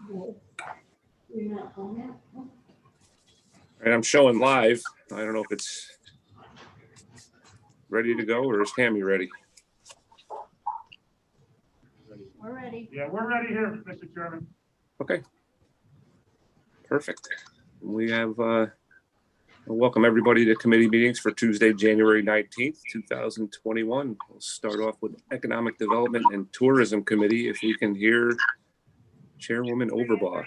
And I'm showing live. I don't know if it's ready to go, or is Tammy ready? We're ready. Yeah, we're ready here, Mr. Chairman. Okay. Perfect. We have welcome everybody to committee meetings for Tuesday, January 19th, 2021. We'll start off with Economic Development and Tourism Committee. If we can hear Chairwoman Overbaugh.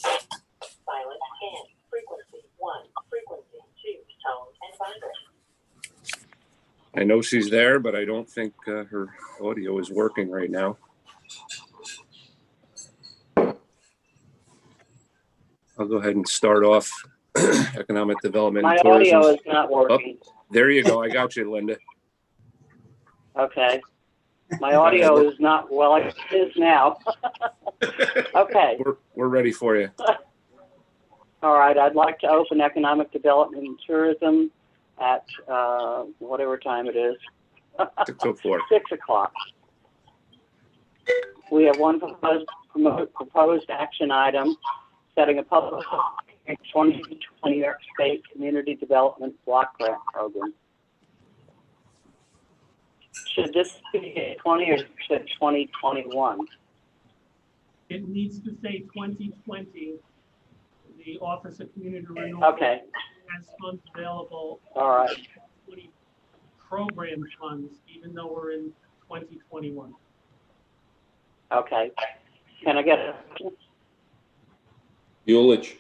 Silent and frequency 1, frequency 2, tone and vibrate. I know she's there, but I don't think her audio is working right now. I'll go ahead and start off Economic Development My and Tourism. audio is not working. There you go. I got you, Linda. Okay. My audio is not, well, it is now. Okay. We're ready for you. All right. I'd like to open Economic Development and Tourism at whatever time it is. 6:04. 6 o'clock. We have one proposed action item, setting a public 2020 New York State Community Development Block Grant Program. Should this be 20 or should 2021? It needs to say 2020. The Office of Community Renewal Okay. has funds available. All right. 20 program funds, even though we're in 2021. Okay. Can I get a Buelich.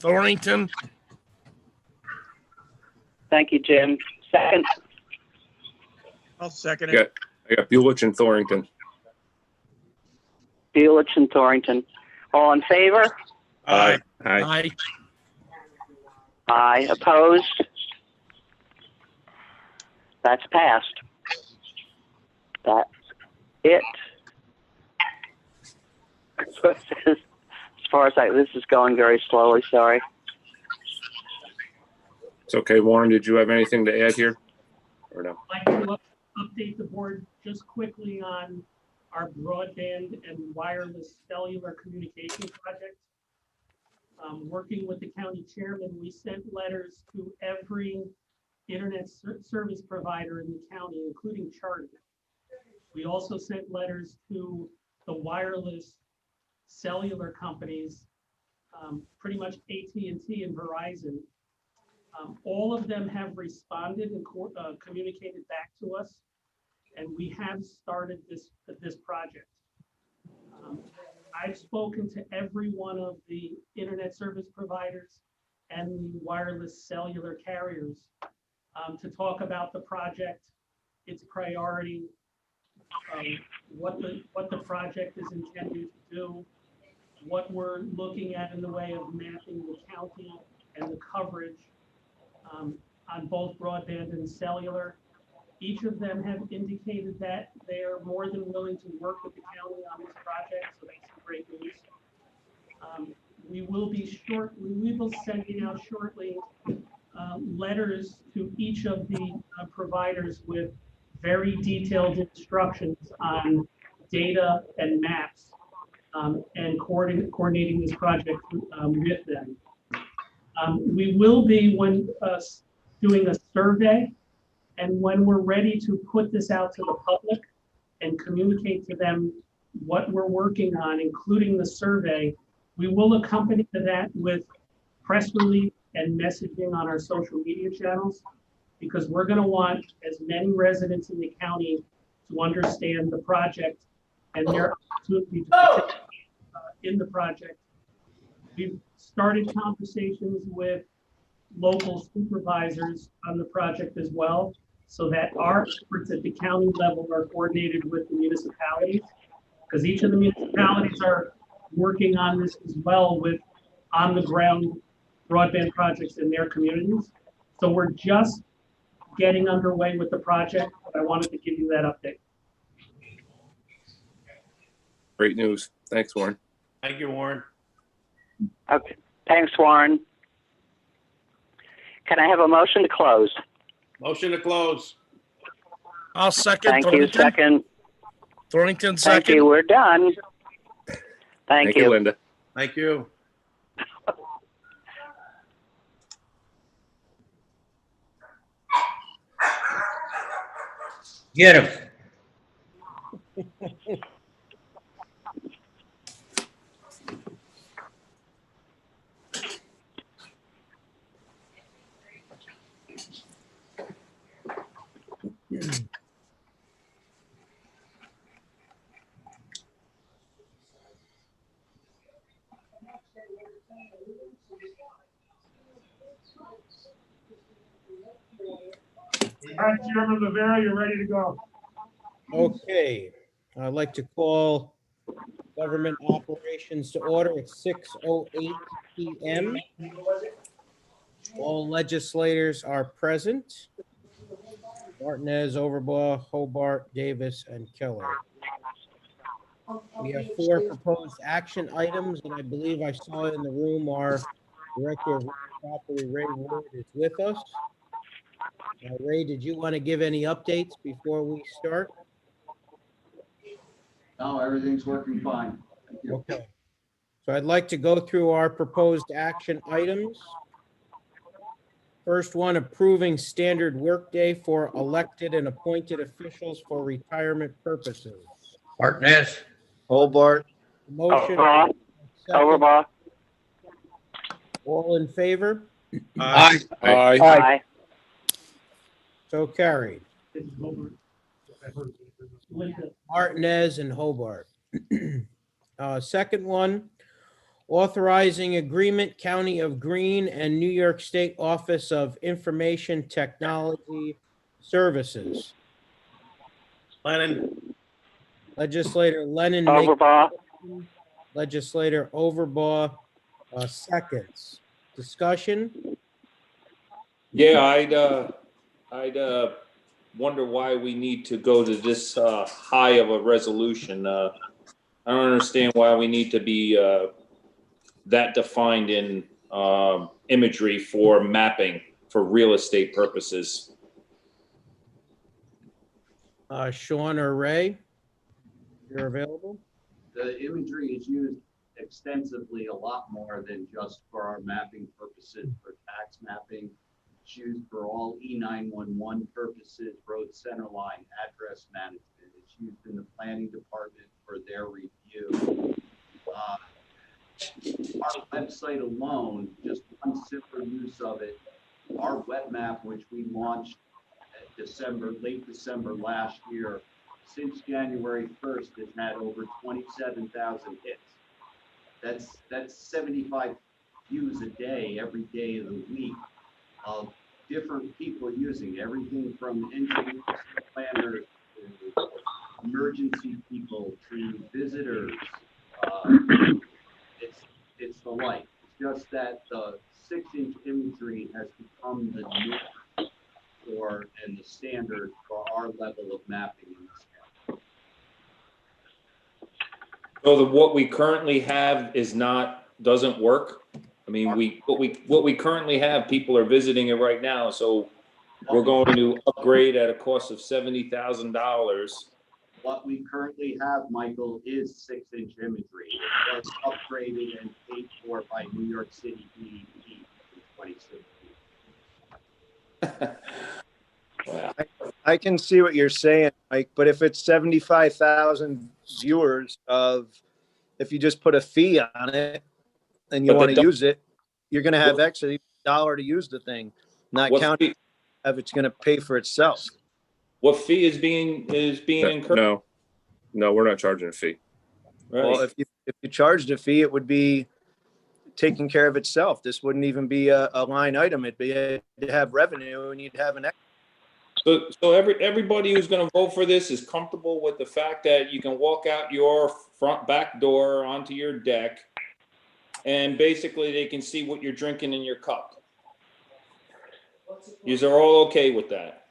Thornton, thank you, Jim. Second. I'll second it. I got Buelich and Thornton. Buelich and Thornton. All in favor? Aye. Aye. Aye. Aye. Opposed? That's passed. That's it. As far as this is going very slowly, sorry. It's okay. Warren, did you have anything to add here? Or no? I'd like to update the board just quickly on our broadband and wireless cellular communication project. Working with the county chairman, we sent letters to every internet service provider in the county, including Charter. We also sent letters to the wireless cellular companies, pretty much AT&T and Verizon. All of them have responded and communicated back to us, and we have started this project. I've spoken to every one of the internet service providers and the wireless cellular carriers to talk about the project, its priority, what the project is intended to do, what we're looking at in the way of mapping the county and the coverage on both broadband and cellular. Each of them have indicated that they are more than willing to work with the county on this project, so that's great news. We will be sending out shortly letters to each of the providers with very detailed instructions on data and maps and coordinating this project with them. We will be doing a survey, and when we're ready to put this out to the public and communicate to them what we're working on, including the survey, we will accompany that with press release and messaging on our social media channels, because we're going to want as many residents in the county to understand the project and their opportunity to participate in the project. We've started conversations with local supervisors on the project as well, so that our efforts at the county level are coordinated with the municipalities, because each of the municipalities are working on this as well with on-the-ground broadband projects in their communities. So we're just getting underway with the project, but I wanted to give you that update. Great news. Thanks, Warren. Thank you, Warren. Okay. Thanks, Warren. Can I have a motion to close? Motion to close. I'll second. Thank you, Thornton. second. Thornton, Thank you, second. we're done. Thank you. Linda. Thank you. Get him. All right, Chairman Rivera, you're ready to go. Okay, I'd like to call government operations to order at 6:08 PM. All legislators are present. Martinez, Overbaugh, Hobart, Davis, and Keller. We have 4 proposed action items, and I believe I saw in the room our Director of Property, Ray Ward, is with us. Ray, did you want to give any updates before we start? No, everything's working fine. Thank you. Okay. So I'd like to go through our proposed action items. First one, approving standard workday for elected and appointed officials for retirement purposes. Martinez. Hobart. Motion. Overbaugh. Second. Overbaugh. All in favor? Aye. Aye. Aye. So carried. This is Hobart. I heard Linda. Martinez and Hobart. Second one, authorizing agreement County of Greene and New York State Office of Information Technology Services. Lennon. Legislator Lennon makes Overbaugh. Legislator Overbaugh seconds. Discussion? Yeah, I'd wonder why we need to go to this high of a resolution. I don't understand why we need to be that defined in imagery for mapping for real estate purposes. Sean or Ray, you're available? The imagery is used extensively, a lot more than just for our mapping purposes, for tax mapping. It's used for all E911 purposes, road center line, address management. It's used in the planning department for their review. Our website alone, just one simple use of it, our web map, which we launched at late December last year, since January 1st, has had over 27,000 hits. That's 75 views a day, every day of the week, of different people using it. Everything from engineers, planners, to emergency people, to visitors. It's the like. It's just that the 6-inch imagery has become the norm for and the standard for our level of mapping in this county. So what we currently have doesn't work. I mean, what we currently have, people are visiting it right now. So we're going to upgrade at a cost of $70,000. What we currently have, Michael, is 6-inch imagery. It was upgraded and paid for by New York City DEP in 2016. Wow. I can see what you're saying, Mike, but if it's 75,000 viewers if you just put a fee on it and you But want to the- use it, you're going to have extra $1 to use the thing, not What counting fee, if it's going to pay for itself. what fee is being incurred? No, we're not charging a fee. Well, Right. if you charged a fee, it would be taking care of itself. This wouldn't even be a line item. It'd have revenue and you'd have an extra. So everybody who's going to vote for this is comfortable with the fact that you can walk out your back door onto your deck, and basically they can see what you're drinking in your cup. Yous are all okay with that?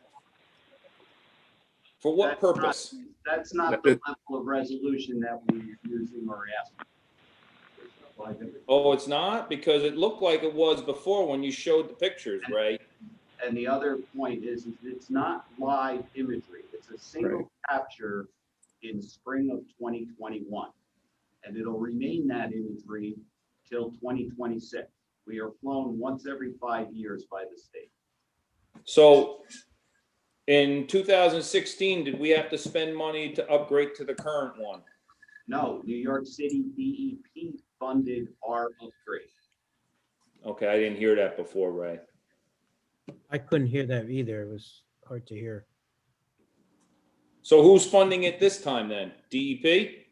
For what purpose? That's not the level of resolution that we're using or asking. Oh, it's not? Because it looked like it was before when you showed the pictures, Ray. And the other point is it's not live imagery. It's a single capture in spring of 2021. And it'll remain that imagery till 2026. We are flown once every 5 years by the state. So in 2016, did we have to spend money to upgrade to the current one? No, New York City DEP funded our upgrade. Okay, I didn't hear that before, Ray. I couldn't hear that either. It was hard to hear. So who's funding it this time then? DEP?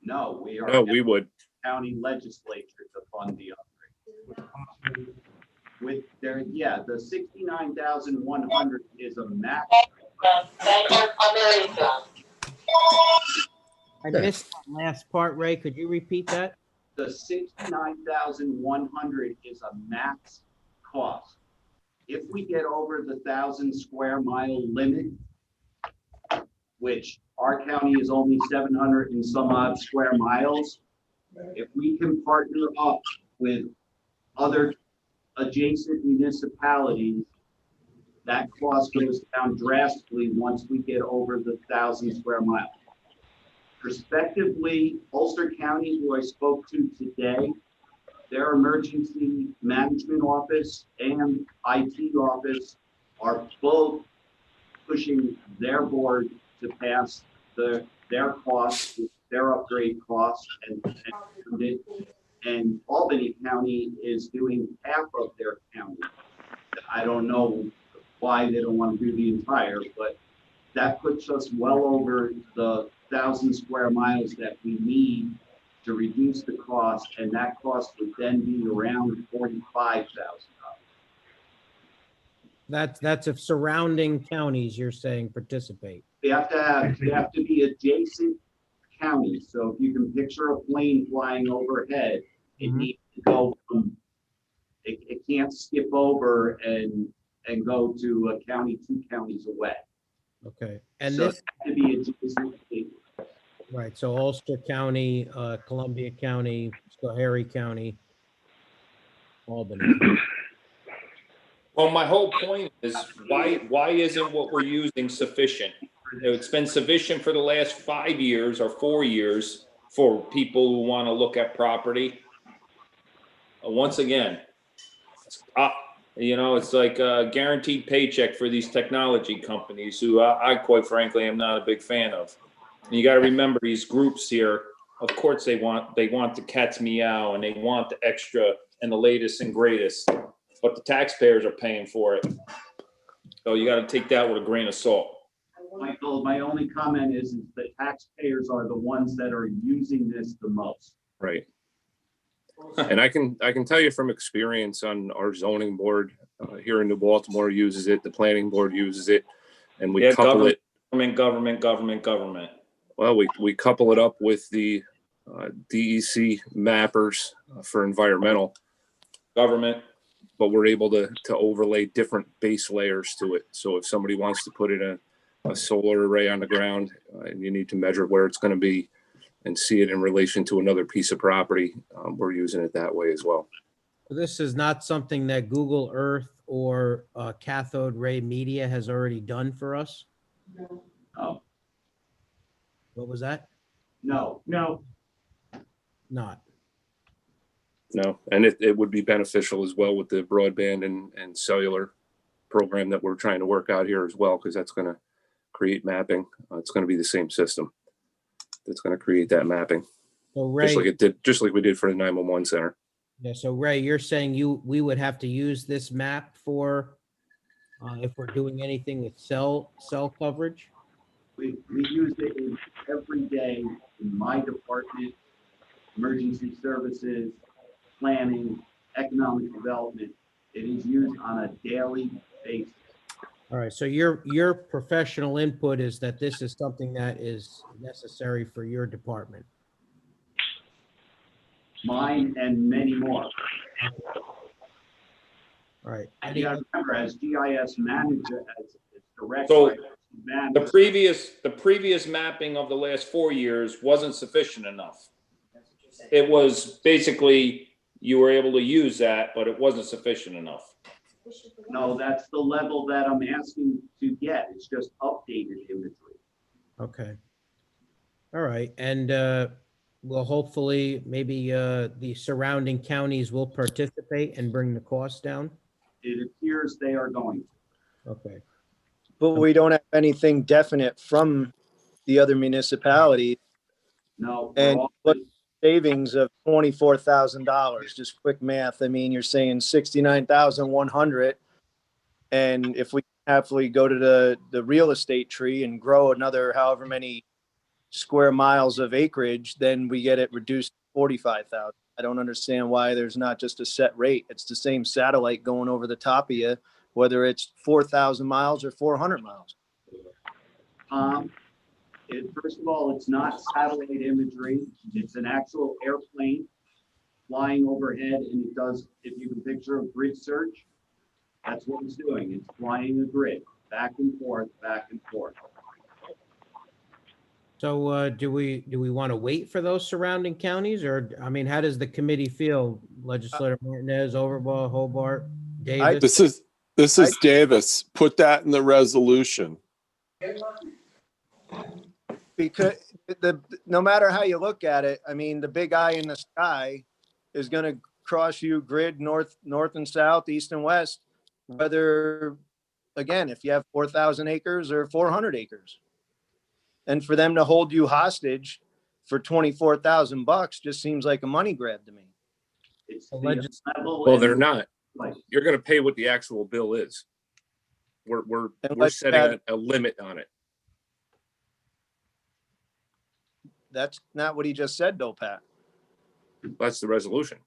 No, we are No, we would. county legislature to fund the upgrade. With their, yeah, the 69,100 is a max. I missed that last part, Ray. Could you repeat that? The 69,100 is a max cost. If we get over the 1,000 square mile limit, which our county is only 700 and some odd square miles, if we can partner up with other adjacent municipalities, that cost goes down drastically once we get over the 1,000 square miles. Prospectively, Ulster County, who I spoke to today, their emergency management office and IT office are both pushing their board to pass their costs, their upgrade costs, and Albany County is doing half of their county. I don't know why they don't want to do the entire, but that puts us well over the 1,000 square miles that we need to reduce the cost, and that cost would then be around $45,000. That's if surrounding counties you're saying participate. They have to be adjacent counties. So if you can picture a plane flying overhead, it needs to go from, it can't skip over and go to a county 2 counties away. Okay. And So this, it has to be adjacent. right, so Ulster County, Columbia County, Schoharie County, Albany. Well, my whole point is why isn't what we're using sufficient? It's been sufficient for the last 5 years or 4 years for people who want to look at property. Once again, it's like a guaranteed paycheck for these technology companies who I quite frankly am not a big fan of. And you got to remember these groups here, of course they want the cat's meow and they want the extra and the latest and greatest, but the taxpayers are paying for it. So you got to take that with a grain of salt. Michael, my only comment is the taxpayers are the ones that are using this the most. Right. And I can tell you from experience on our zoning board here in New Baltimore uses it, the planning board uses it, and we couple it. Government. Well, we couple it up with the DEC mappers for environmental government, but we're able to overlay different base layers to it. So if somebody wants to put in a solar array on the ground, and you need to measure where it's going to be and see it in relation to another piece of property, we're using it that way as well. This is not something that Google Earth or Cathode Ray Media has already done for us? Oh, What was that? no. No, Not. No, and it would be beneficial as well with the broadband and cellular program that we're trying to work out here as well, because that's going to create mapping. It's going to be the same system that's going to create that mapping, So Ray, just like we did for the 911 center. yeah, so Ray, you're saying we would have to use this map for if we're doing anything with cell coverage? We use it every day in my department, emergency services, planning, economic development. It is used on a daily basis. All right, so your professional input is that this is something that is necessary for your department. Mine and many more. All right. And you gotta remember, as GIS manager, as director, So, I manage- the previous mapping of the last 4 years wasn't sufficient enough. It was basically, you were able to use that, but it wasn't sufficient enough. No, that's the level that I'm asking to get. It's just updated imagery. Okay. All right, and well, hopefully, maybe the surrounding counties will participate and bring the cost down. It appears they are going to. Okay. But we don't have anything definite from the other municipalities. No, And we're all- what savings of $24,000, just quick math. I mean, you're saying 69,100. And if we happily go to the real estate tree and grow another however many square miles of acreage, then we get it reduced to 45,000. I don't understand why there's not just a set rate. It's the same satellite going over the top of you, whether it's 4,000 miles or 400 miles. First of all, it's not satellite imagery. It's an actual airplane flying overhead, and it does, if you can picture a grid search, that's what it's doing. It's flying a grid back and forth, back and forth. So do we want to wait for those surrounding counties, or, I mean, how does the committee feel? Legislator Martinez, Overbaugh, Hobart, Davis? This is Davis. Put that in the resolution. Because no matter how you look at it, I mean, the big eye in the sky is going to cross you grid north and south, east and west, whether, again, if you have 4,000 acres or 400 acres. And for them to hold you hostage for $24,000 just seems like a money grab to me. It's The the legis- level Well, and- they're not. Like, You're gonna pay what the actual bill is. We're And let's setting have- a limit on it. That's not what he just said, though, Pat. That's the resolution.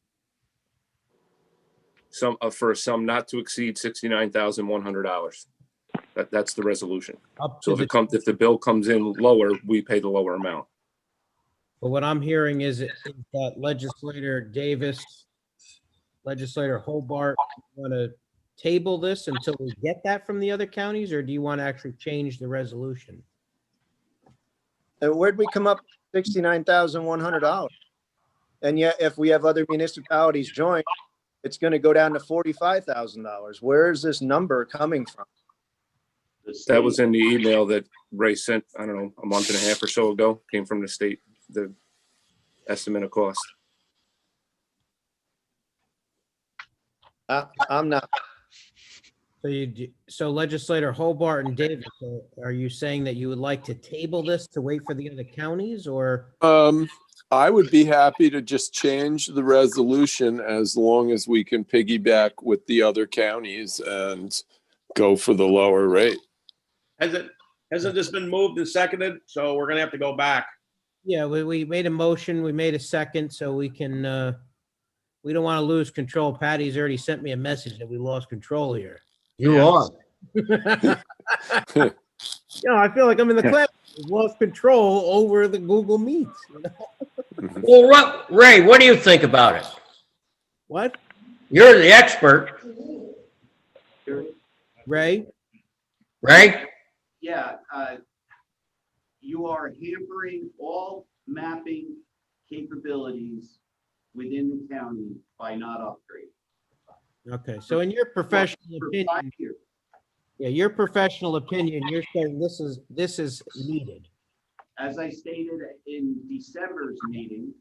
For a sum not to exceed $69,100. That's the resolution. Up So to if the bill comes in lower, we pay the lower amount. But what I'm hearing is that Legislator Davis, Legislator Hobart, want to table this until we get that from the other counties, or do you want to actually change the resolution? And where'd we come up with $69,100? And yet, if we have other municipalities join, it's going to go down to $45,000. Where is this number coming from? the state- That was in the email that Ray sent, I don't know, a month and a half or so ago, came from the state, the estimate of cost. I'm not. So Legislator Hobart and Davis, are you saying that you would like to table this to wait for the other counties, or? I would be happy to just change the resolution as long as we can piggyback with the other counties and go for the lower rate. Hasn't this been moved and seconded? So we're gonna have to go back. Yeah, we made a motion, we made a second, so we can, we don't want to lose control. Patty's already sent me a message that we lost control here. You are. You know, I feel like I'm in the class. We've lost control over the Google Meets. Well, Ray, what do you think about it? What? You're the expert, Ray? Ray? Yeah, you are hampering all mapping capabilities within the county by not upgrading. Okay, so in your professional For opinion, 5 years. yeah, your professional opinion, you're saying this is needed. As I stated in December's meeting,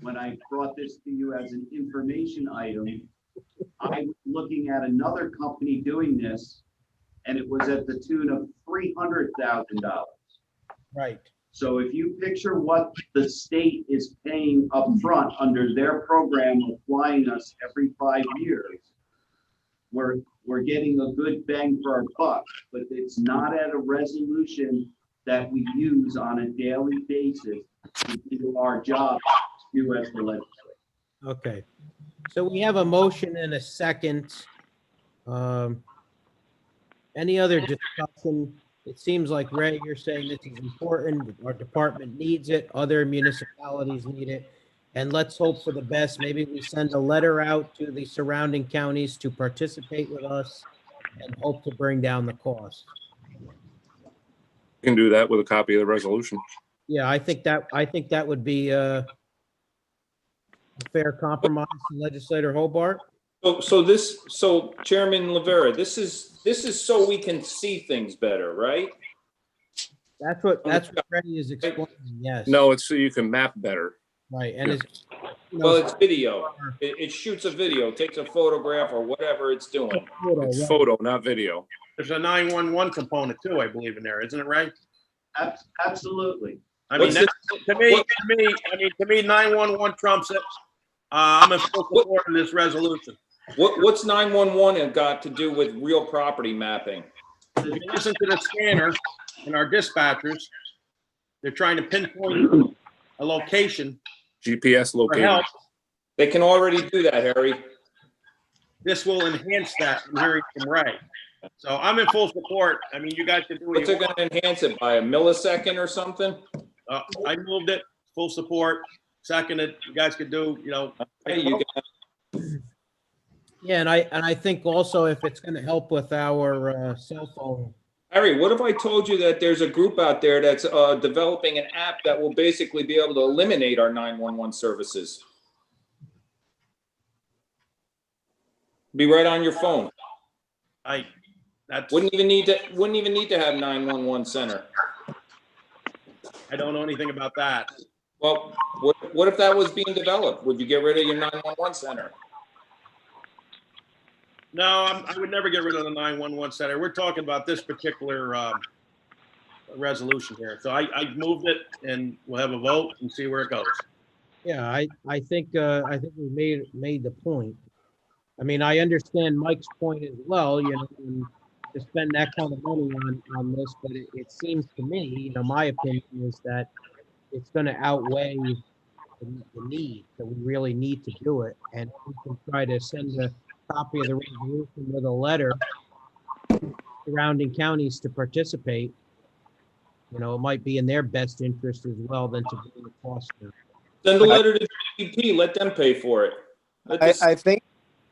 when I brought this to you as an information item, I was looking at another company doing this, and it was at the tune of $300,000. Right. So if you picture what the state is paying up front under their program of flying us every 5 years, we're getting a good bang for our buck, but it's not at a resolution that we use on a daily basis to do our job to as the legislature. Okay. So we have a motion and a second. Any other discussion? It seems like, Ray, you're saying this is important. Our department needs it. Other municipalities need it. And let's hope for the best. Maybe we send a letter out to the surrounding counties to participate with us and hope to bring down the cost. You can do that with a copy of the resolution. Yeah, I think that would be a fair compromise, Legislator Hobart. So Chairman Rivera, this is so we can see things better, right? That's what Freddie is explaining, yes. No, it's so you can map better. Right, and it's, Well, it's video. It shoots a video, takes a photograph or whatever it's doing. It's photo, not video. There's a 911 component too, I believe in there, isn't it, Ray? Absolutely. I mean, What's that's, to me, 911 trumps it. I'm in full support of this resolution. What's 911 got to do with real property mapping? If you listen to the scanner and our dispatchers, they're trying to pinpoint a location GPS for locator. help. They can already do that, Harry. This will enhance that, I'm hearing from Ray. So I'm in full support. I mean, you guys can do what What's you it want. gonna enhance it by, a millisecond or something? I moved it, full support, seconded. You guys could do, Hey, you yeah, and I think also if it's gonna help with our cell phone. Harry, what if I told you that there's a group out there that's developing an app that will basically be able to eliminate our 911 services? Be right on your phone. Wouldn't even need to have 911 center. I don't know anything about that. Well, what if that was being developed? Would you get rid of your 911 center? No, I would never get rid of the 911 center. We're talking about this particular resolution here. So I moved it, and we'll have a vote and see where it goes. Yeah, I think we made the point. I mean, I understand Mike's point as well, and to spend that kind of money on this, but it seems to me, my opinion is that it's gonna outweigh the need, that we really need to do it. And we can try to send a copy of the resolution with a letter surrounding counties to participate. It might be in their best interest as well than to bring the cost down. Send a letter to DEP, let them pay for it.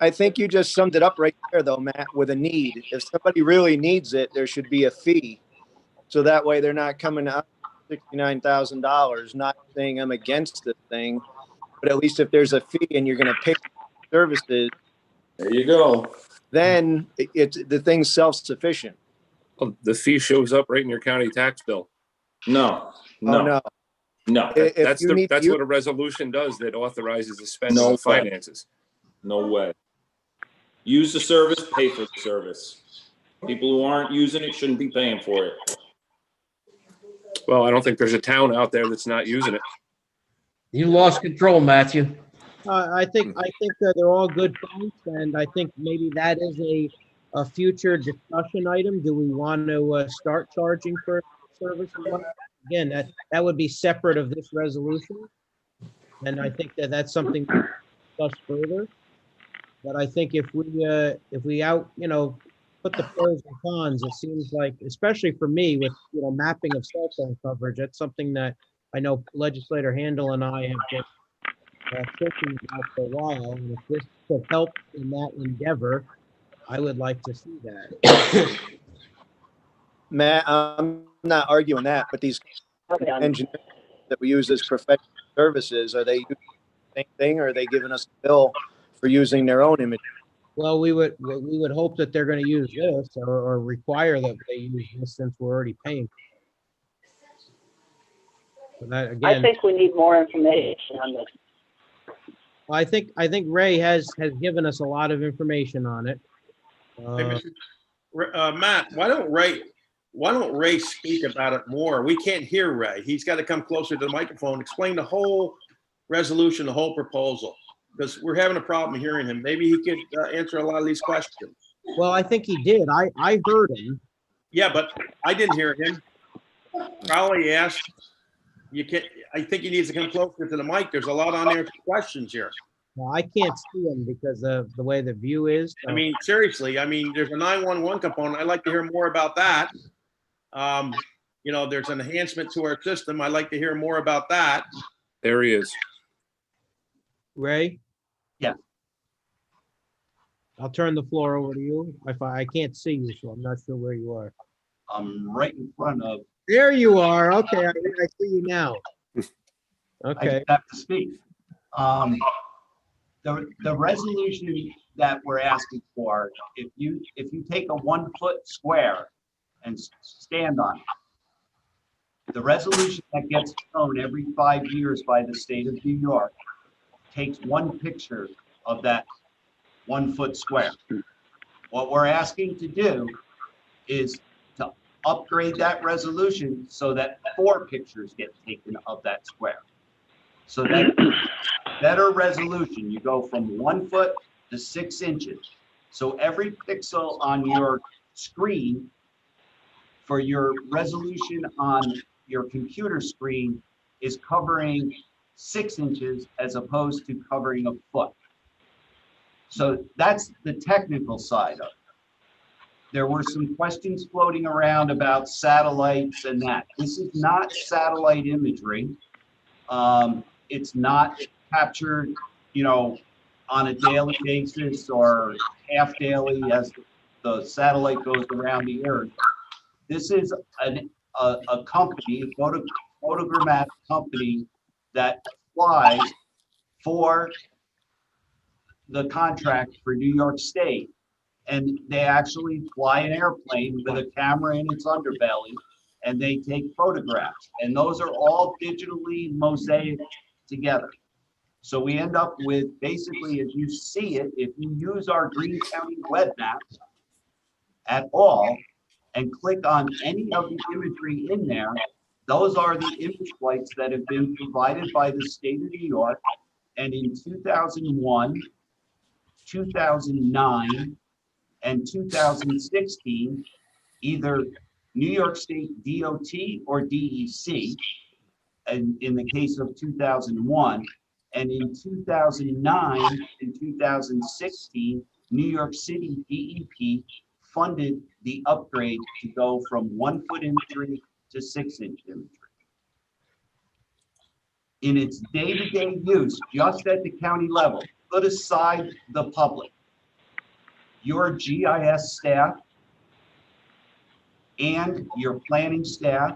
I think you just summed it up right there, though, Matt, with a need. If somebody really needs it, there should be a fee. So that way they're not coming up $69,000, not saying I'm against the thing, but at least if there's a fee and you're going to pay for services, there you go. Then the thing's self-sufficient. Well, the fee shows up right in your county tax bill. No. Oh, no. That's what a resolution does that authorizes the spending of finances. No way. Use the service, pay for the service. People who aren't using it shouldn't be paying for it. Well, I don't think there's a town out there that's not using it. You lost control, Matthew. I think that they're all good points, and I think maybe that is a future discussion item. Do we want to start charging for services? Again, that would be separate of this resolution, and I think that's something to discuss further. But I think if we put the pros and cons, it seems like, especially for me with mapping of cell phone coverage, that's something that I know Legislator Handel and I have been thinking about for a while. And if this could help in that endeavor, I would like to see that. Matt, I'm not arguing that, but these engineers that we use as professional services, are they using the same thing, or are they giving us a bill for using their own image? Well, we would hope that they're going to use this or require that they use this, since we're already paying. So that, again, I think we need more information on this. I think Ray has given us a lot of information on it. Matt, why don't Ray speak about it more? We can't hear Ray. He's got to come closer to the microphone, explain the whole resolution, the whole proposal, because we're having a problem hearing him. Maybe he could answer a lot of these questions. Well, I think he did. I heard him. Yeah, but I didn't hear him. Probably asked. I think he needs to come closer to the mic. There's a lot unanswered questions here. Well, I can't see him because of the way the view is. So. I mean, seriously, there's a 911 component. I'd like to hear more about that. There's an enhancement to our system. I'd like to hear more about that. There he is. Ray? Yeah. I'll turn the floor over to you. I can't see you, so I'm not sure where you are. I'm right in front of. There you are. Okay, I see you now. I Okay. just have to speak. the resolution that we're asking for, if you take a 1 foot square and stand on it, the resolution that gets shown every 5 years by the state of New York takes 1 picture of that 1 foot square. What we're asking to do is to upgrade that resolution so that 4 pictures get taken of that square. So that better resolution, you go from 1 foot to 6 inches. So every pixel on your screen for your resolution on your computer screen is covering 6 inches as opposed to covering a foot. So that's the technical side of it. There were some questions floating around about satellites and that. This is not satellite imagery. It's not captured, you know, on a daily basis or half daily as the satellite goes around the earth. This is a company, a photogrammetric company that flies for the contract for New York State. And they actually fly an airplane with a camera in its underbelly and they take photographs. And those are all digitally mosaic together. So we end up with basically, as you see it, if you use our Greene County web map at all and click on any of the imagery in there, those are the image flights that have been provided by the state of New York. And in 2001, 2009, and 2016, either New York State DOT or DEC, and in the case of 2001, and in 2009 and 2016, New York City DEP funded the upgrade to go from 1 foot imagery to 6 inch imagery. In its day-to-day use, just at the county level, put aside the public, your GIS staff and your planning staff,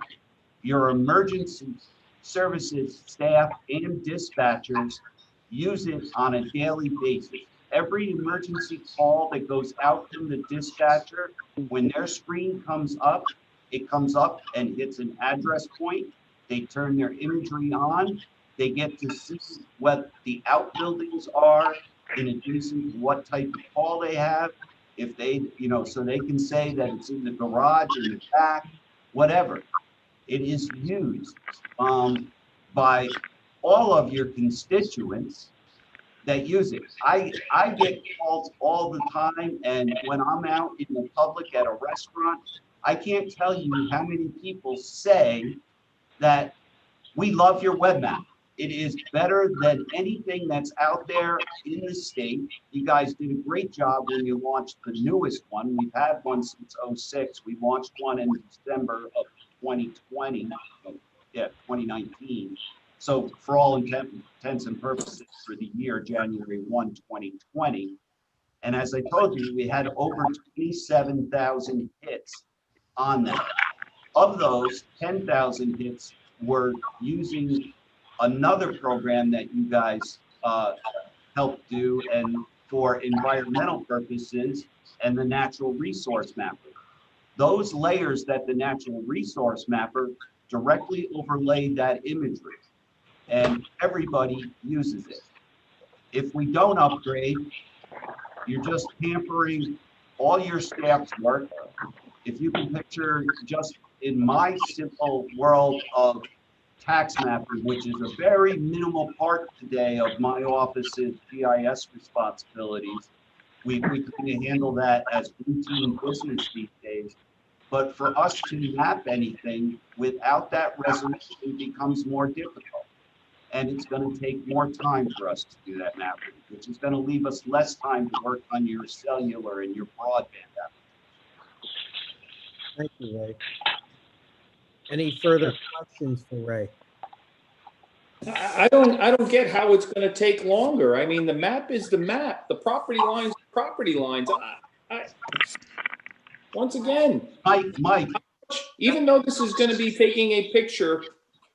your emergency services staff and dispatchers use it on a daily basis. Every emergency call that goes out from the dispatcher, when their screen comes up, it comes up and hits an address point. They turn their imagery on. They get to see what the outbuildings are, in addition to what type of call they have, if they, you know, so they can say that it's in the garage, in the back, whatever. It is used by all of your constituents that use it. I get calls all the time, and when I'm out in the public at a restaurant, I can't tell you how many people say that we love your web map. It is better than anything that's out there in the state. You guys did a great job when you launched the newest one. We've had one since '06. We launched one in December of 2020, 2019. So for all intents and purposes for the year, January 1, 2020. And as I told you, we had over 27,000 hits on that. Of those, 10,000 hits were using another program that you guys helped do and for environmental purposes, and the natural resource mapper. Those layers that the natural resource mapper directly overlaid that imagery, and everybody uses it. If we don't upgrade, you're just hampering all your staff's work. If you can picture, just in my simple world of tax mapping, which is a very minimal part today of my office's GIS responsibilities. We kind of handle that as routine business these days. But for us to map anything without that resolution becomes more difficult. And it's going to take more time for us to do that mapping, which is going to leave us less time to work on your cellular and your broadband application. Thank you, Ray. Any further questions for Ray? I don't get how it's going to take longer. I mean, the map is the map. The property lines, property lines. Once again, Mike, even though this is going to be taking a picture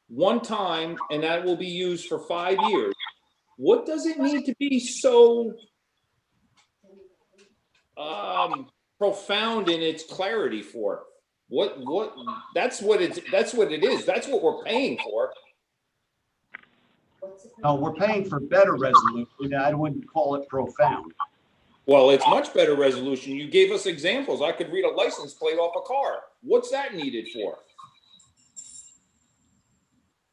one time and that will be used for 5 years, what does it need to be so profound in its clarity for? That's what it is. That's what we're paying for. No, we're paying for better resolution. I wouldn't call it profound. Well, it's much better resolution. You gave us examples. I could read a license plate off a car. What's that needed for?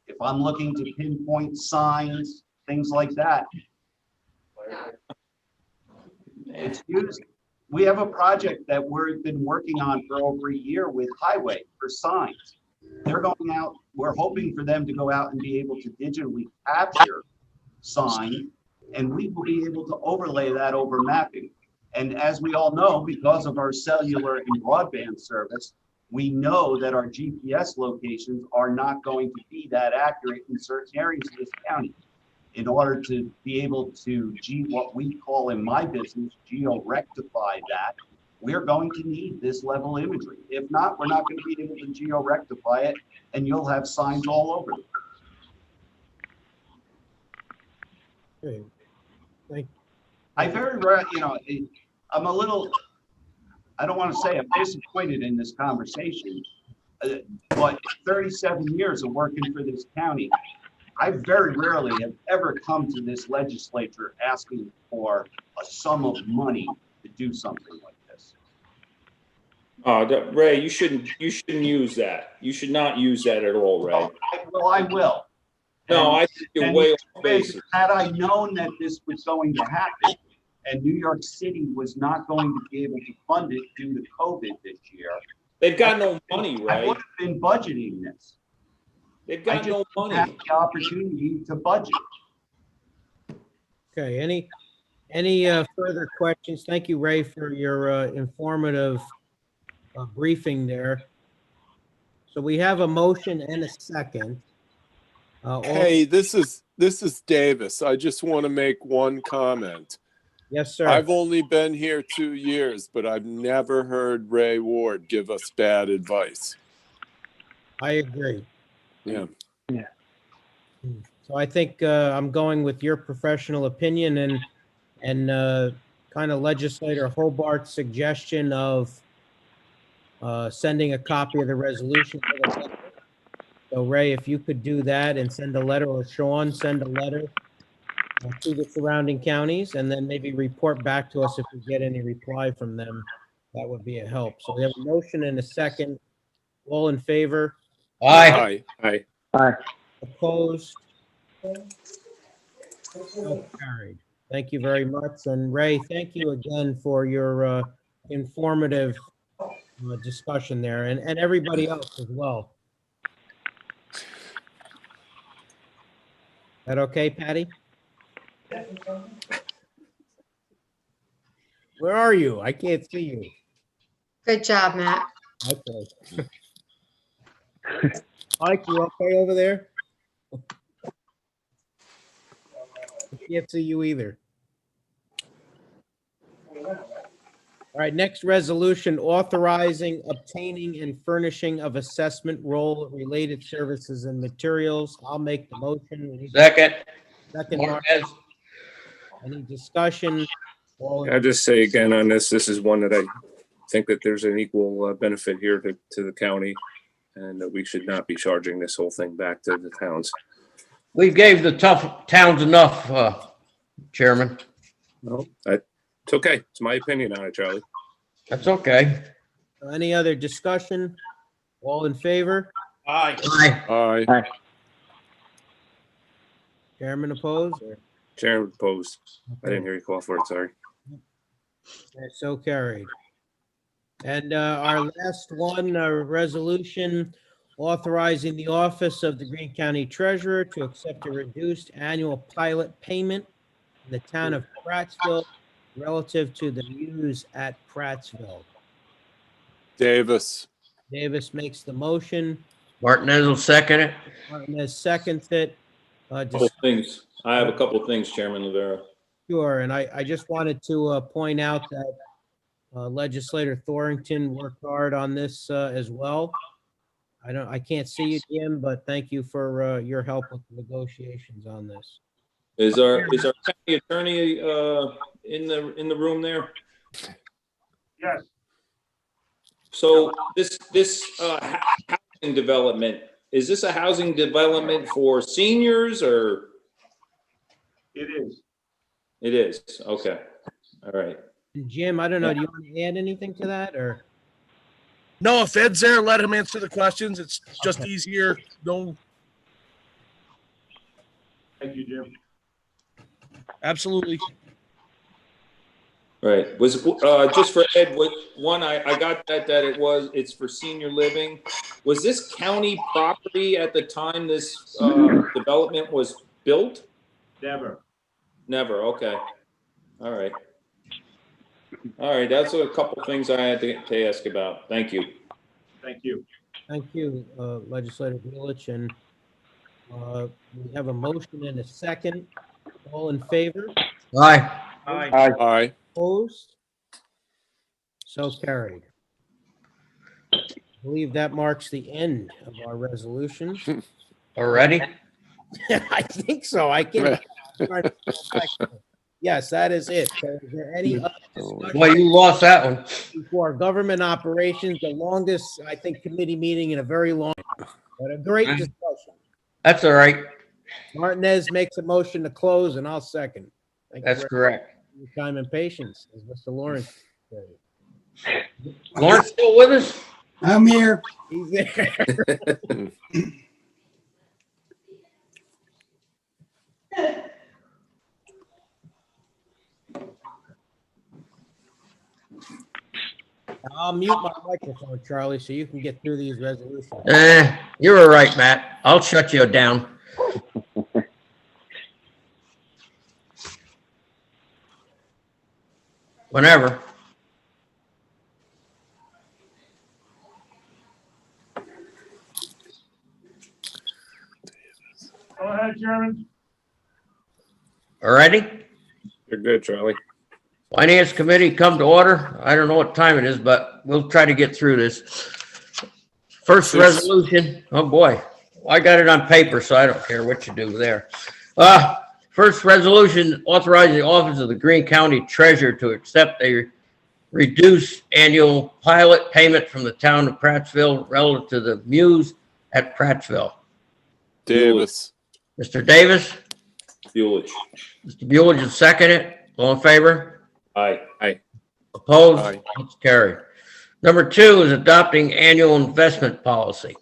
If I'm looking to pinpoint signs, things like that. It's used. We have a project that we've been working on for over a year with Highway for signs. They're going out, we're hoping for them to go out and be able to digitally capture sign, and we will be able to overlay that over mapping. And as we all know, because of our cellular and broadband service, we know that our GPS locations are not going to be that accurate in certain areas of this county. In order to be able to what we call in my business, geo-rectify that, we're going to need this level imagery. If not, we're not going to be able to geo-rectify it, and you'll have signs all over them. Okay. Thank I very, you know, I'm a little, I don't want to say I'm disappointed in this conversation, but 37 years of working for this county, I very rarely have ever come to this legislature asking for a sum of money to do something like this. Ray, you shouldn't use that. You should not use that at all, Ray. Well, I will. No, I think you're way off base. Had I known that this was going to happen and New York City was not going to be able to fund it due to COVID this year, they've got no money, I Ray. would have been budgeting this. They've got no money. Have the opportunity to budget. Okay, any further questions? Thank you, Ray, for your informative briefing there. So we have a motion and a second. Hey, this is Davis. I just want to make one comment. Yes, sir. I've only been here 2 years, but I've never heard Ray Ward give us bad advice. I agree. Yeah. So I think I'm going with your professional opinion and kind of legislator Hobart's suggestion of sending a copy of the resolution to the letter. So Ray, if you could do that and send a letter, or Sean, send a letter to the surrounding counties, and then maybe report back to us if we get any reply from them, that would be a help. So we have a motion and a second. All in favor? Aye. Aye. Opposed? So carried. Thank you very much. And Ray, thank you again for your informative discussion there, and everybody else as well. That okay, Patty? Where are you? I can't see you. Good job, Matt. Okay. Mike, you okay over there? I can't see you either. All right, next resolution, authorizing, obtaining, and furnishing of assessment roll related services and materials. I'll make the motion. Second. Second, Mark. Martinez. Any discussion? All I'll just say again on this is one that I think that there's an equal benefit here to the county, and that we should not be charging this whole thing back to the towns. We gave the tough towns enough, Chairman. No, it's okay. It's my opinion on it, Charlie. That's okay. Any other discussion? All in favor? Aye. Aye. Aye. Chairman opposed? Chairman opposed. I didn't hear you call for it, sorry. Okay, so carried. And our last one, resolution authorizing the office of the Greene County Treasurer to accept a reduced annual pilot payment in the town of Prattsville relative to the Muse at Prattsville. Davis. Davis makes the motion. Martinez will second it. Martinez seconds it. Couple things. I have a couple of things, Chairman Rivera. Sure, and I just wanted to point out that Legislator Thornton worked hard on this as well. I can't see you, Jim, but thank you for your help with the negotiations on this. Is our county attorney in the room there? Yes, So this housing development, is this a housing development for seniors or? it is. It is, okay, all right. Jim, I don't know, do you want to add anything to that, or? No, if Ed's there, let him answer the questions. It's just Okay. easier. No, Thank you, Jim. absolutely. Right, was, just for Ed, I got that it's for senior living. Was this county property at the time this, development was built? Never. Never, okay. All right. All right, that's a couple things I had to ask about. Thank you. Thank you. Thank you, Legislator Lewis, and we have a motion and a second. All in favor? Aye. Aye. Aye. Opposed? So carried. I believe that marks the end of our resolutions. Already? I think so. I can. Yes, that is it. So is there any other discussion Well, you lost that one. for government operations? The longest, I think, committee meeting in a very long, but a great discussion. That's all right. Martinez makes a motion to close, and I'll second. Thank you That's very correct. much for your time and patience, as Mr. Lawrence said. Lawrence still with us? I'm here. He's there. I'll mute my microphone, Charlie, so you can get through these resolutions. You're all right, Matt. I'll shut you down. Whenever. Go ahead, Chairman. All righty? You're good, Charlie. Finance Committee come to order. I don't know what time it is, but we'll try to get through this. First resolution, oh boy, I got it on paper, so I don't care what you do there. First resolution authorizing the Office of the Greene County Treasurer to accept a reduced annual pilot payment from the town of Prattsville relative to the Muse at Prattsville. Davis. Mr. Davis? Buelich. Mr. Buelich is second it. All in favor? Aye. Aye. Opposed? Aye. It's carried. Number 2 is adopting annual investment policy.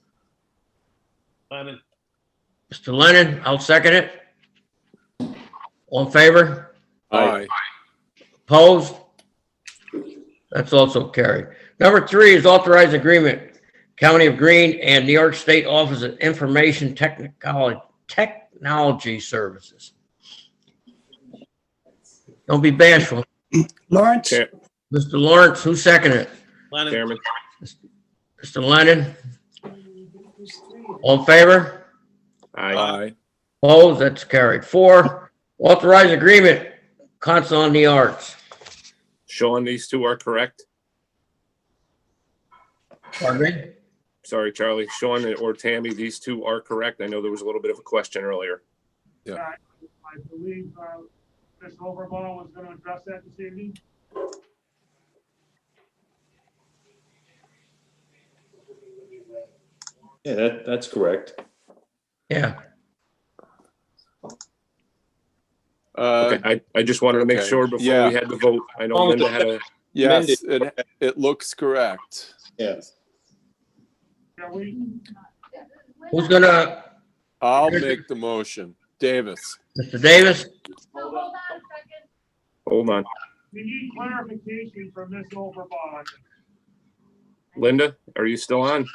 Lennon. Mr. Lennon, I'll second it. All in favor? Aye. Opposed? That's also carried. Number 3 is authorized agreement, County of Greene and New York State Office of Information Technology Services. Don't be bashful. Lawrence, Chair- Mr. Lawrence, who seconded it? Chairman. Mr. Lennon? All in favor? Aye. Aye. Opposed? That's carried. 4, authorized agreement, Council on the Arts. Sean, these two are correct. Pardon me? Sorry, Charlie. Sean or Tammy, these two are correct. I know there was a little bit of a question earlier. I believe Ms. Overbaugh was going to address that this evening. Yeah, that's correct. Yeah. Okay, I just wanted to make okay. sure before Yeah. we had the vote. I know Linda had a, Yes, it looks correct. Yes. Yeah, we, Who's gonna, I'll make the motion. Davis. Mr. Davis? hold on. we need clarification from Ms. Overbaugh. Linda, are you still on?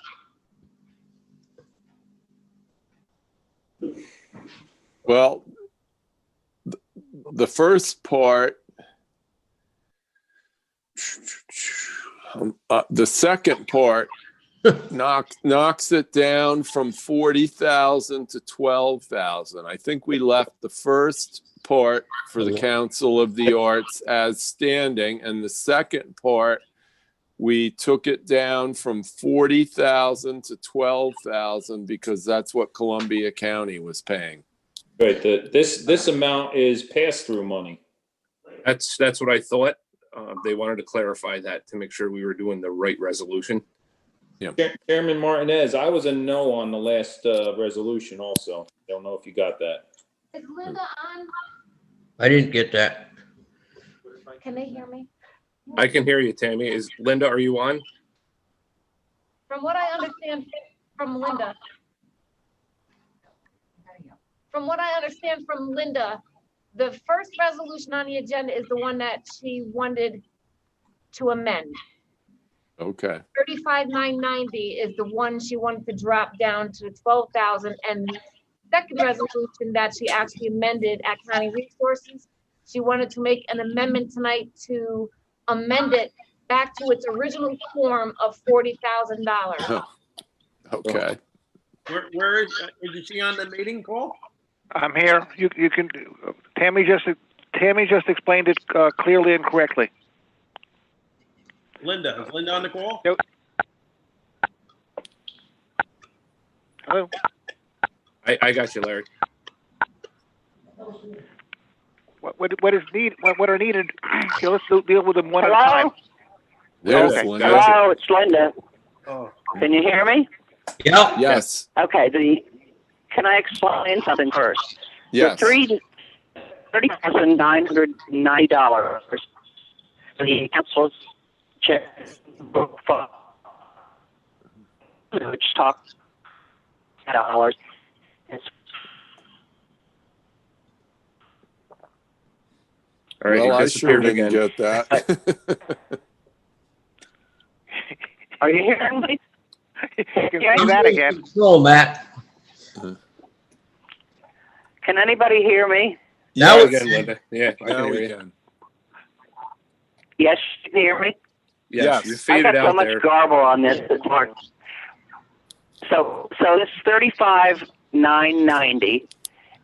Well, the first part, the second part knocks it down from 40,000 to 12,000. I think we left the first part for the Council of the Arts as standing, and the second part, we took it down from 40,000 to 12,000 because that's what Columbia County was paying. Right, this amount is pass-through money. That's what I thought. They wanted to clarify that to make sure we were doing the right resolution. Chairman Martinez, I was a no on the last resolution also. Don't know if you got that. Is Linda on? I didn't get that. Can they hear me? I can hear you, Tammy. Is Linda, are you on? From what I understand from Linda. From what I understand from Linda, the first resolution on the agenda is the one that she wanted to amend. Okay. 35,990 is the one she wanted to drop down to 12,000. And the second resolution that she actually amended at County Resources, she wanted to make an amendment tonight to amend it back to its original form of $40,000. Okay. Where is she on the meeting call? I'm here. You can. Tammy just explained it clearly and correctly. Linda, is Linda on the call? Nope. Hello. I got you, Larry. What is need? What are needed? Okay, let's deal with them one at a Hello? time. There's Okay. Linda. Hello, it's Linda. Oh. Can you hear me? Yeah. Yes. Okay. Can I explain something first? Yes. The $30,990. The council's check which talks dollars. All right, Well, you I sure disappeared didn't again. get that. Are you hearing me? You can say that again. Control, Matt. Can anybody hear me? Now Yeah, it's- again, Linda. Yeah, I Now can hear we you. can. Yes, you can hear me? Yes, Yes. you I faded got so out much there. garble on this. It's hard. So this 35,990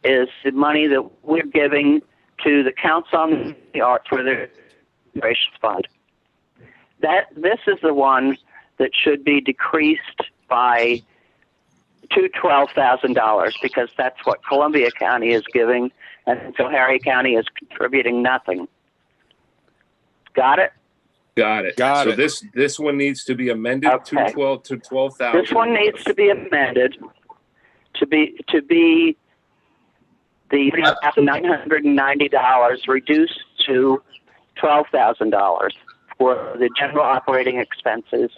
is the money that we're giving to the Council on the Arts for their Integration Fund. This is the one that should be decreased by to $12,000 because that's what Columbia County is giving, and Schoharie County is contributing nothing. Got it? Got it. Got so it. this one needs to be amended Okay. to 12,000. This one needs to be amended to be the $990 reduced to $12,000 for the general operating expenses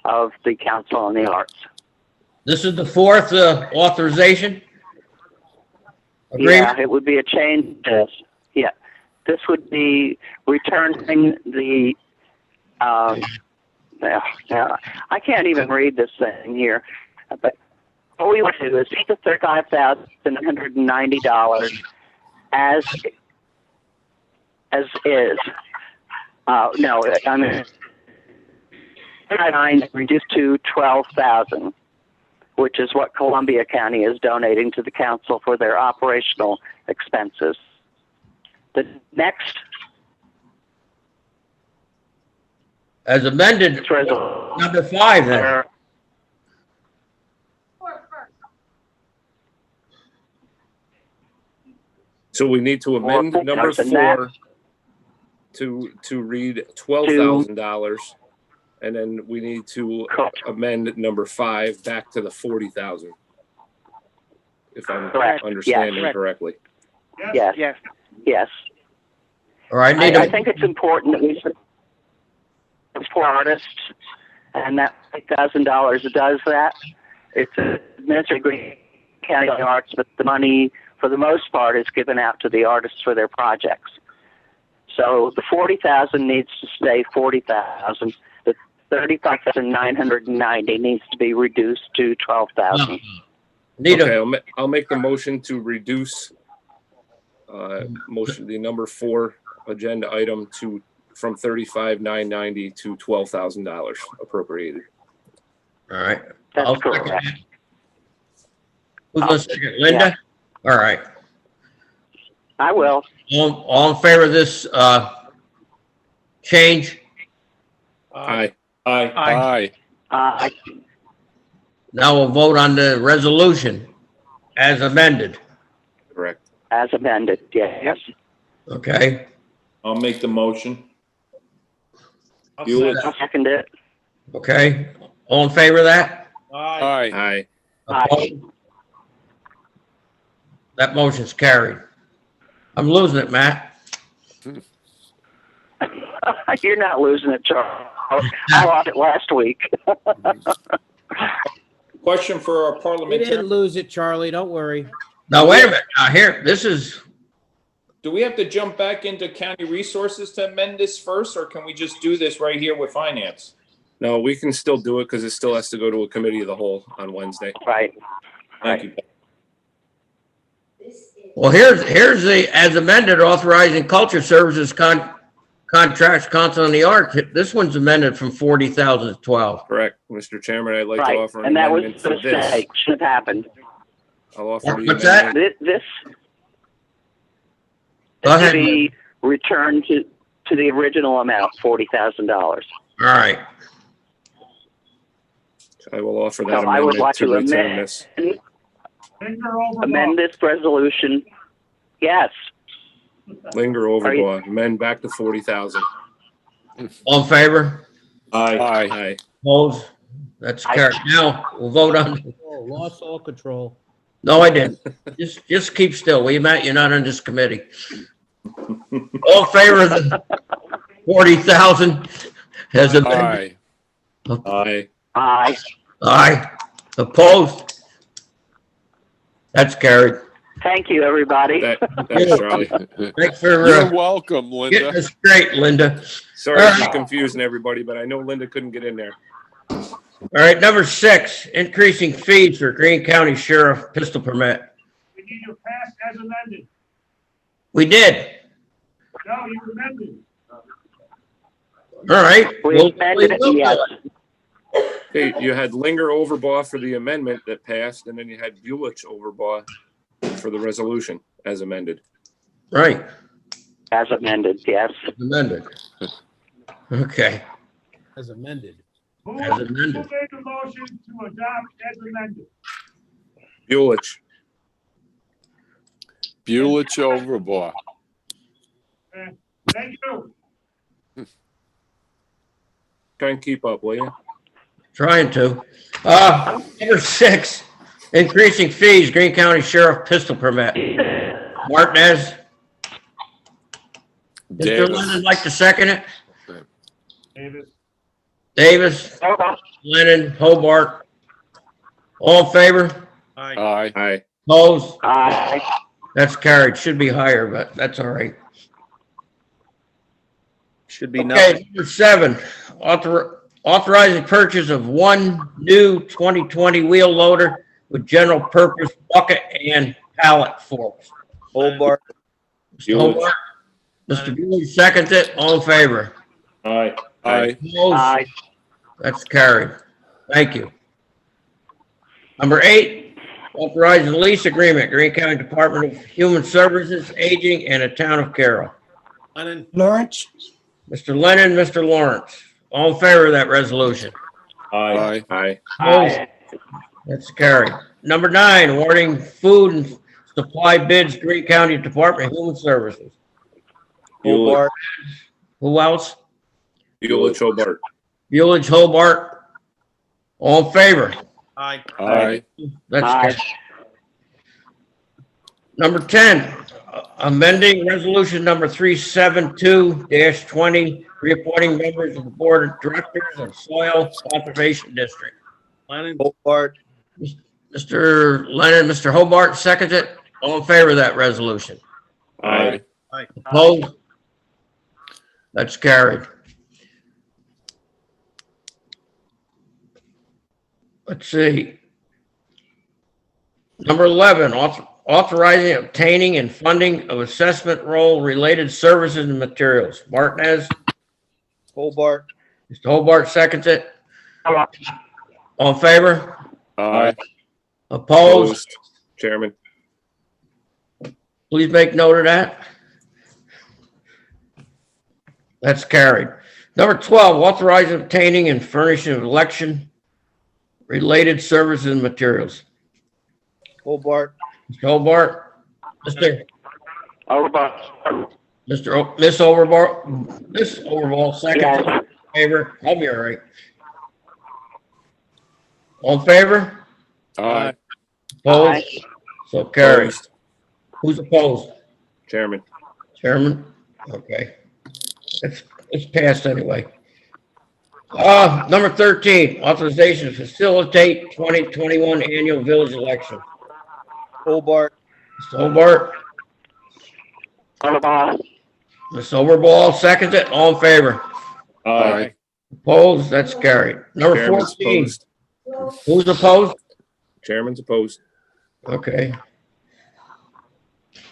of the Council on the Arts. This is the fourth authorization? Yeah, Agreement? it would be a change. Yeah, this would be returning the. I can't even read this thing here, but what we want to do is keep the $35,990 as is. No, I mean, 9 reduced to 12,000, which is what Columbia County is donating to the council for their operational expenses. The next As amended, resolution. number 5 then. So we need to amend Or- number and that- 4 to read $12,000, and then we need to amend number 5 back to the 40,000. If I'm Correct. understanding Yes. correctly. Yes. Yes. Yes. All right, I think it's important that we support artists, and that $8,000 does that. It's administered by Green County Arts, but the money, for the most part, is given out to the artists for their projects. So the 40,000 needs to stay 40,000. The 35,990 needs to be reduced to 12,000. Okay, I'll make the motion to reduce the number 4 agenda item from $35,990 to $12,000 appropriated. All right. That's I'll correct. second that. Who's going to second? Linda? All right. I will. All in favor of this change? Aye. Aye. Aye. Now we'll vote on the resolution as amended. Correct. As amended, yes. Okay, I'll make the motion. I'll Bueller. second. I'll second it. okay. All in favor of that? Aye. Aye. Opposed? That motion's carried. I'm losing it, Matt. You're not losing it, Charles. I lost it last week. Question for our We parliamentarian. didn't lose it, Charlie. Don't worry. Now, wait a minute. Now, here, this is, Do we have to jump back into county resources to amend this first, or can we just do this right here with finance? No, we can still do it because it still has to go to a committee of the whole on Wednesday. Right. Thank you. well, here's the, as amended, authorizing culture services contracts, council on the arts. This one's amended from 40,000 to 12. Correct. Mr. Chairman, I'd like to Right. offer an And that was amendment a for this. mistake. Should have happened. I'll offer the What's that? amendment. This Go to ahead. be returned to the original amount, $40,000. All right. I will offer that So I would amendment like to to return amend, this. Linger Overbaugh. amend this resolution. Yes. Linger Are you- overboard. Amend back to 40,000. All in favor? Aye. Aye. Aye. Opposed? That's carried. Now, we'll vote on, Oh, lost all control. no, I didn't. Just keep still, will you, Matt? You're not on this committee. All in favor of the 40,000 as amended? Aye. Aye. Aye. Aye. Opposed? That's carried. Thank you, everybody. Thanks, Charlie. Thanks for You're welcome, getting Linda. us straight, Linda. Sorry to be confusing everybody, but I know Linda couldn't get in there. All right, number 6, increasing fees for Greene County Sheriff pistol permit. We need to pass as amended. We did. No, you amended. All right. We We'll- amended it, we'll do yes. it. Hey, you had Linger Overbaugh for the amendment that passed, and then you had Buelich Overbaugh for the resolution as amended. Right, As amended, yes. amended. Okay, As amended. Who As who amended. made the motion to adopt as amended? Buelich. Buelich Overbaugh. Thank you. Try and keep up, will you? trying to. Number 6, increasing fees, Greene County Sheriff pistol permit. Martinez, Mr. Davis. Lennon, like to second it? Davis. Davis, Lennon, Hobart. All in favor? Aye. Aye. Opposed? Aye. That's carried. Should be higher, but that's all right. Should be Okay, nothing. number 7, authorizing purchase of one new 2020 wheel loader with general purpose bucket and pallet forks. Hobart. Mr. Hobart, Mr. Bueller seconds it. All in favor? Aye. Aye. Opposed? Aye. That's carried. Thank you. Number 8, authorizing lease agreement, Greene County Department of Human Services, Aging, and the Town of Carroll. Lennon. Lawrence, Mr. Lennon, Mr. Lawrence, all in favor of that resolution? Aye. Aye. Opposed? That's carried. Number 9, awarding food and supply bids, Greene County Department of Human Services. Hobart. Who else? Buelich Hobart. Buelich, Hobart, all in favor? Aye. Aye. That's Aye. carried. Number 10, amending resolution number 372-20, reappointing members of the Board of Directors of Soil Conservation District. Lennon. Hobart. Mr. Lennon, Mr. Hobart, seconds it. All in favor of that resolution? Aye. Opposed? That's carried. Let's see. Number 11, authorizing obtaining and funding of assessment role related services and materials. Martinez, Hobart. Mr. Hobart seconds it. All in favor? Aye. Opposed? Chairman. Please make note of that. That's carried. Number 12, authorizing obtaining and furnishing of election-related services and materials. Hobart. Mr. Hobart, Mr. Overball. Miss Overball, second. Yes. Favor? I'll be all right. All in favor? Aye. Opposed? So carried. Opposed. Who's opposed? Chairman. Chairman? Okay. It's passed anyway. Number 13, authorization to facilitate 2021 annual village election. Hobart. Mr. Hobart, Overball. Ms. Overball, seconds it. All in favor? Aye. Opposed? That's carried. Number Chairman's 14, opposed. who's opposed? Chairman's opposed. Okay.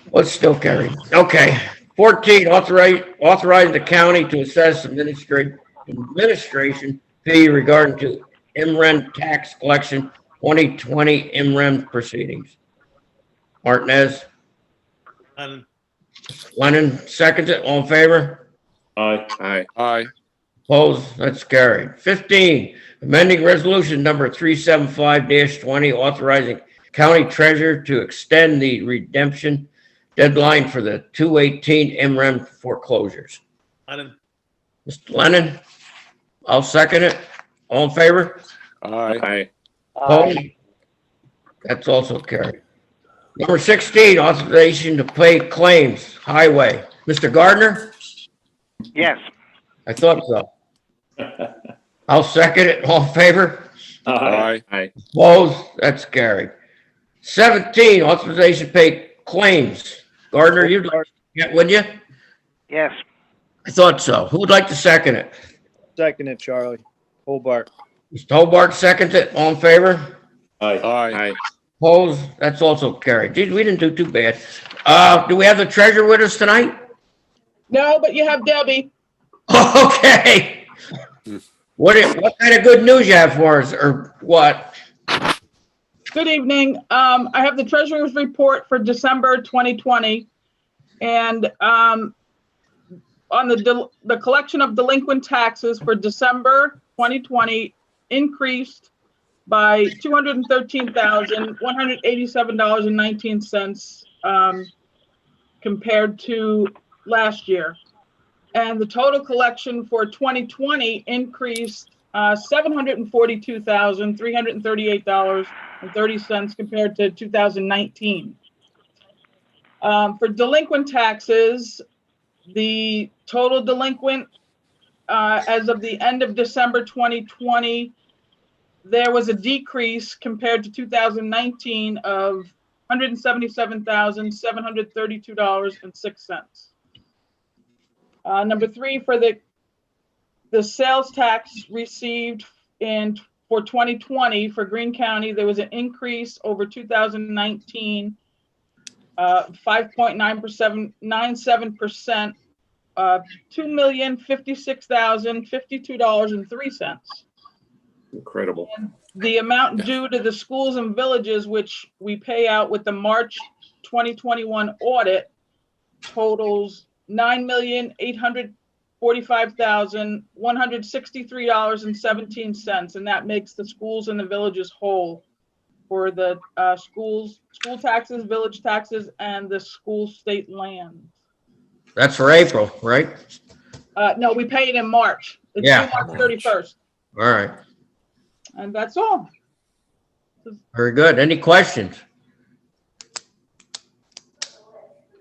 What's still carried? Okay. 14, authorizing the county to assess administration fee regarding to MREM tax collection 2020 MREM proceedings. Martinez, Lennon, seconds it. All in favor? Aye. Aye. Aye. Opposed? That's carried. 15, amending resolution number 375-20, authorizing county treasurer to extend the redemption deadline for the 218 MREM foreclosures. Mr. Lennon, I'll second it. All in favor? Aye. Aye. Opposed? That's also carried. Number 16, authorization to pay claims, highway. Mr. Gardner? Yes. I thought so. I'll second it. All in favor? Aye. Aye. Opposed? That's carried. 17, authorization to pay claims. Gardner, you'd like to get, would you? Yes. I thought so. Who would like to second it? Second it, Charlie. Hobart. Mr. Hobart seconds it. All in favor? Aye. Aye. Opposed? That's also carried. Geez, we didn't do too bad. Do we have the treasurer with us tonight? No, but you have Debbie. Okay. What kind of good news you have for us, or what? Good evening. I have the treasurer's report for December 2020. And on the collection of delinquent taxes for December 2020 increased by $213,187.19 compared to last year. And the total collection for 2020 increased $742,338.30 compared to 2019. For delinquent taxes, the total delinquent as of the end of December 2020, there was a decrease compared to 2019 of $177,732.06. Number 3, for the sales tax received for 2020 for Greene County, there was an increase over 2019, 5.97%, $2,056,052.03. Incredible. And the amount due to the schools and villages, which we pay out with the March 2021 audit, totals $9,845,163.17, and that makes the schools and the villages whole for the school taxes, village taxes, and the school state land. That's for April, right? No, we pay it in March. It's Yeah. due March 31st, All right. and that's all. Very good. Any questions?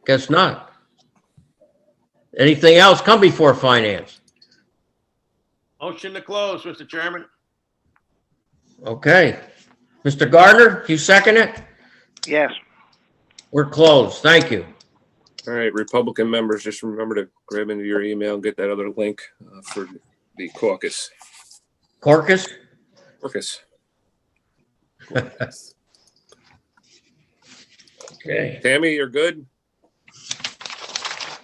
Guess not. Anything else come before finance? Motion to close, Mr. Chairman. Okay. Mr. Gardner, you second it? Yes. We're closed. Thank you. All right, Republican members, just remember to grab into your email and get that other link for the caucus. Caucus? Caucus. Okay. Tammy, you're good?